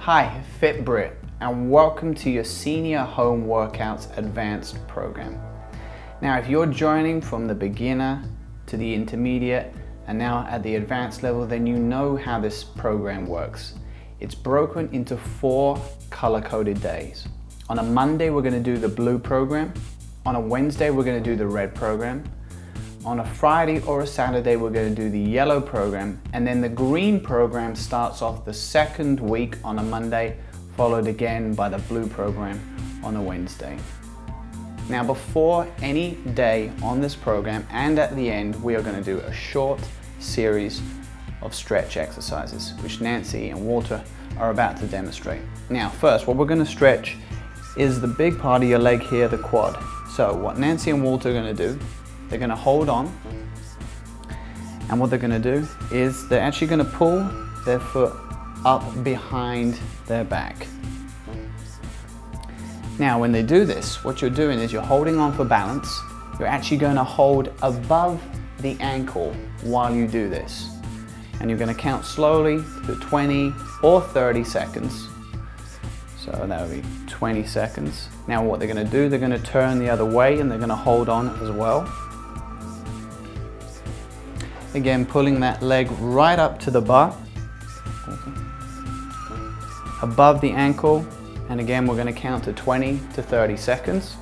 Hi, FitBrit, and welcome to your Senior Home Workouts Advanced program. Now, if you're joining from the beginner to the intermediate and now at the advanced level, then you know how this program works. It's broken into 4 color-coded days. On a Monday, we're going to do the blue program. On a Wednesday, we're going to do the red program. On a Friday or a Saturday, we're going to do the yellow program, and then the green program starts off the second week on a Monday, followed again by the blue program on a Wednesday. Now, before any day on this program and at the end, we are going to do a short series of stretch exercises, which Nancy and Walter are about to demonstrate. Now, first, what we're going to stretch is the big part of your leg here, the quad. So what Nancy and Walter are going to do, they're going to hold on, and what they're going to do is they're actually going to pull their foot up behind their back. Now, when they do this, what you're doing is you're holding on for balance. You're actually going to hold above the ankle while you do this. And you're going to count slowly to 20 or 30 seconds. So that would be 20 seconds. Now what they're going to do, they're going to turn the other way and they're going to hold on as well. Again, pulling that leg right up to the bar, above the ankle, and again we're going to count to 20 to 30 seconds.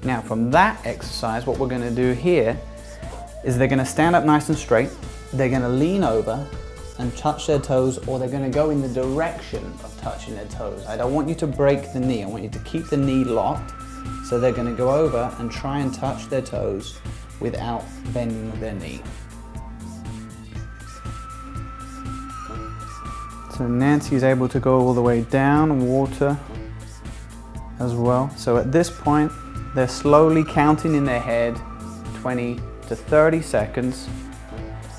Now from that exercise, what we're going to do here is they're going to stand up nice and straight, they're going to lean over and touch their toes, or they're going to go in the direction of touching their toes. I don't want you to break the knee, I want you to keep the knee locked. So they're going to go over and try and touch their toes without bending their knee. So Nancy is able to go all the way down, Walter as well. So at this point, they're slowly counting in their head 20 to 30 seconds.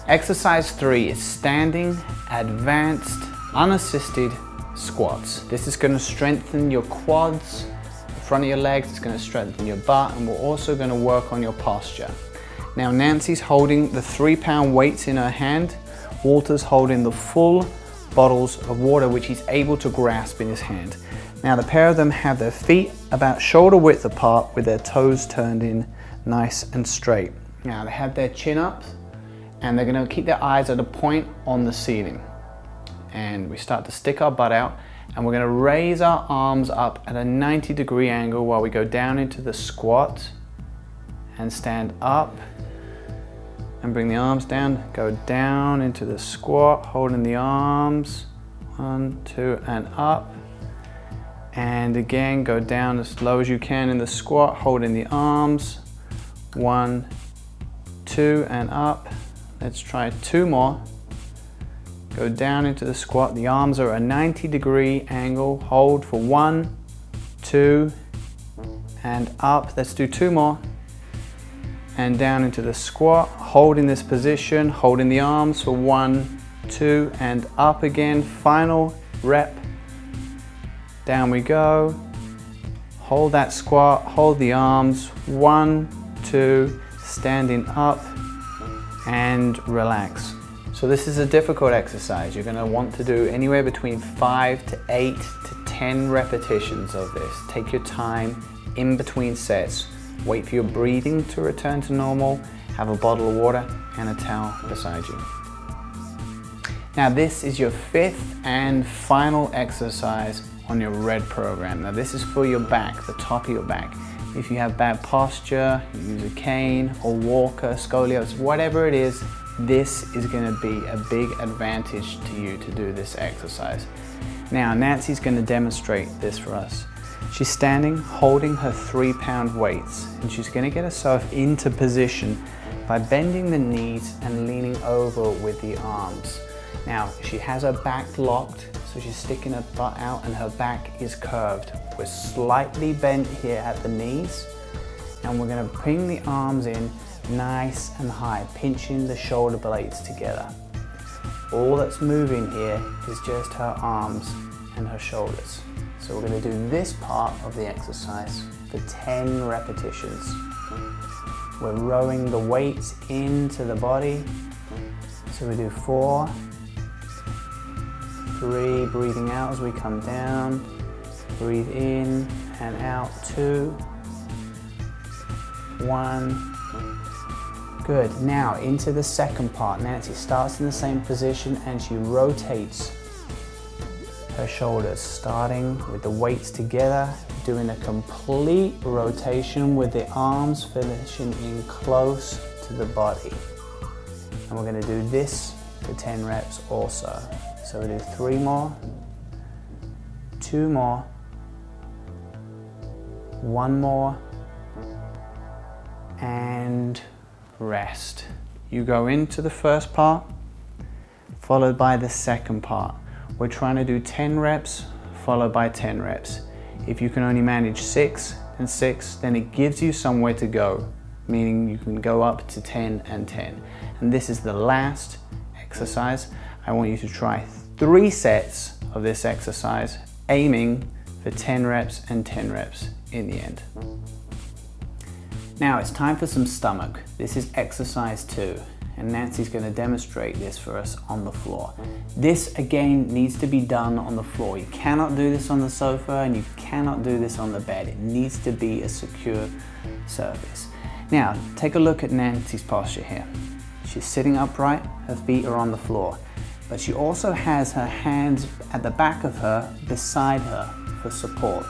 Exercise 3 is standing advanced unassisted squats. This is going to strengthen your quads, front of your legs, it's going to strengthen your butt, and we're also going to work on your posture. Now Nancy's holding the 3-pound weights in her hand, Walter's holding the full bottles of water which he's able to grasp in his hand. Now the pair of them have their feet about shoulder width apart with their toes turned in nice and straight. Now they have their chin up and they're going to keep their eyes at a point on the ceiling. And we start to stick our butt out, and we're going to raise our arms up at a 90-degree angle while we go down into the squat and stand up and bring the arms down, go down into the squat, holding the arms, 1, 2, and up, and again go down as low as you can in the squat, holding the arms, 1, 2, and up. Let's try 2 more. Go down into the squat, the arms are at a 90-degree angle, hold for 1, 2, and up. Let's do 2 more. And down into the squat, holding this position, holding the arms for 1, 2, and up again. Final rep. Down we go. Hold that squat, hold the arms, 1, 2, standing up, and relax. So this is a difficult exercise. You're going to want to do anywhere between 5 to 8 to 10 repetitions of this. Take your time in between sets. Wait for your breathing to return to normal. Have a bottle of water and a towel beside you. Now this is your 5th and final exercise on your red program. Now this is for your back, the top of your back. If you have bad posture, you use a cane or walker, scoliosis, whatever it is, this is going to be a big advantage to you to do this exercise. Now Nancy's going to demonstrate this for us. She's standing holding her 3-pound weights, and she's going to get herself into position by bending the knees and leaning over with the arms. Now she has her back locked, so she's sticking her butt out and her back is curved. We're slightly bent here at the knees, and we're going to bring the arms in nice and high, pinching the shoulder blades together. All that's moving here is just her arms and her shoulders. So we're going to do this part of the exercise for 10 repetitions. We're rowing the weights into the body. So So we do 4, 3, breathing out as we come down, breathe in and out, 2, 1. Good. Now into the second part. Nancy starts in the same position and she rotates her shoulders, starting with the weights together, doing a complete rotation with the arms finishing in close to the body. And we're going to do this for 10 reps also. So we do 3 more, 2 more, 1 more, and rest. You go into the first part, followed by the second part. We're trying to do 10 reps, followed by 10 reps. If you can only manage 6 and 6, then it gives you somewhere to go, meaning you can go up to 10 and 10. And this is the last exercise. I want you to try 3 sets of this exercise, aiming for 10 reps and 10 reps in the end. Now it's time for some stomach. This is exercise 2, and Nancy's going to demonstrate this for us on the floor. This again needs to be done on the floor. You cannot do this on the sofa and you cannot do this on the bed. It needs to be a secure surface. Now take a look at Nancy's posture here. She's sitting upright, her feet are on the floor, but she also has her hands at the back of her, beside her, for support.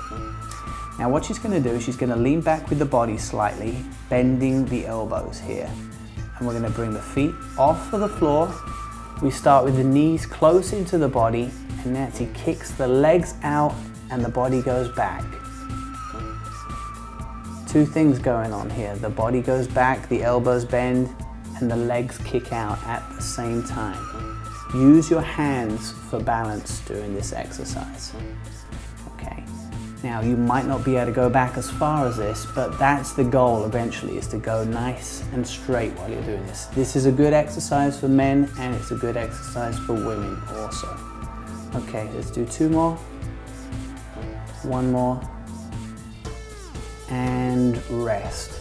Now what she's going to do is she's going to lean back with the body slightly, bending the elbows here. And we're going to bring the feet off of the floor. We start with the knees close into the body, and Nancy kicks the legs out and the body goes back. 2 things going on here. The body goes back, the elbows bend, and the legs kick out at the same time. Use your hands for balance during this exercise. Okay. Now you might not be able to go back as far as this, but that's the goal eventually, is to go nice and straight while you're doing this. This is a good exercise for men and it's a good exercise for women also. Okay, let's do 2 more, 1 more, and rest.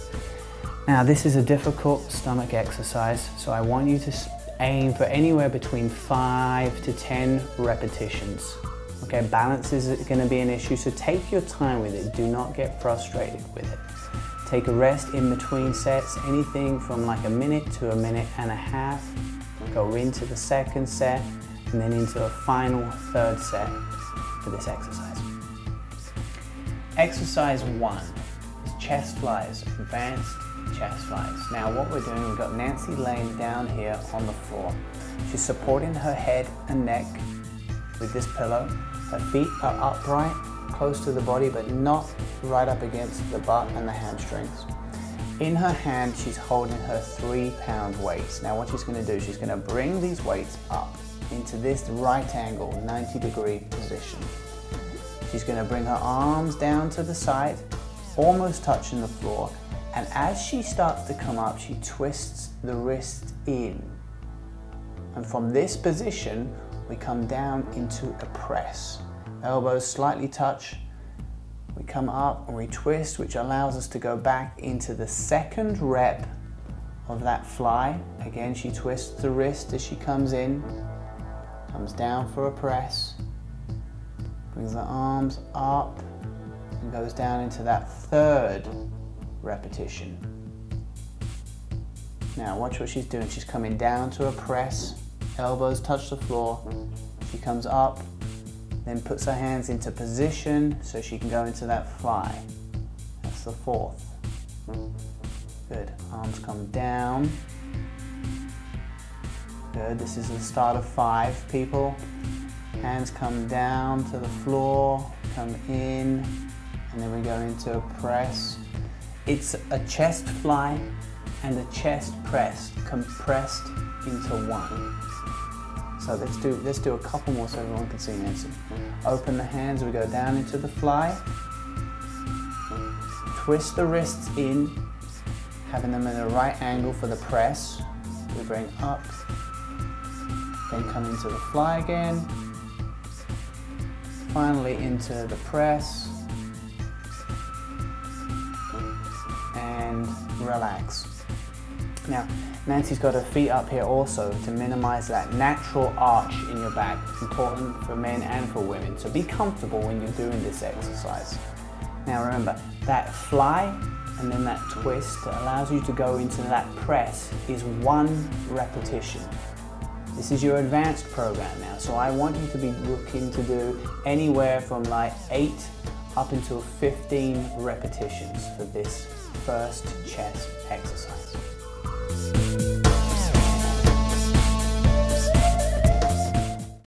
Now this is a difficult stomach exercise, so I want you to aim for anywhere between 5 to 10 repetitions. Okay, balance is going to be an issue, so take your time with it. Do not get frustrated with it. Take a rest in between sets, anything from like a minute to a minute and a half. Go into the second set and then into a final 3rd set for this exercise. Exercise 1 is chest flies, advanced chest flies. Now what we're doing, we've got Nancy laying down here on the floor. She's supporting her head and neck with this pillow. Her feet are upright, close to the body, but not right up against the butt and the hamstrings. In her hand, she's holding her 3-pound weights. Now what she's going to do, she's going to bring these weights up into this right angle, 90-degree position. She's going to bring her arms down to the side, almost touching the floor. And as she starts to come up, she twists the wrist in. And from this position, we come down into a press. Elbows slightly touch. We come up and we twist, which allows us to go back into the 2nd rep of that fly. Again, she twists the wrist as she comes in, comes down for a press, brings the arms up and goes down into that 3rd repetition. Now watch what she's doing. She's coming down to a press. Elbows touch the floor. She comes up, then puts her hands into position so she can go into that fly. That's the 4th. Good. Arms come down. Good. This is the start of 5, people. Hands come down to the floor, come in, and then we go into a press. It's a chest fly and a chest press compressed into one. So let's do a couple more so everyone can see Nancy. Open the hands, we go down into the fly. Twist the wrists in, having them in the right angle for the press. We bring up, then come into the fly again. Finally into the press. And relax. Now, Nancy's got her feet up here also to minimize that natural arch in your back. It's important for men and for women, so be comfortable when you're doing this exercise. Now remember, that fly and then that twist that allows you to go into that press is 1 repetition. This is your advanced program now, so I want you to be looking to do anywhere from like 8 up until 15 repetitions for this first chest exercise.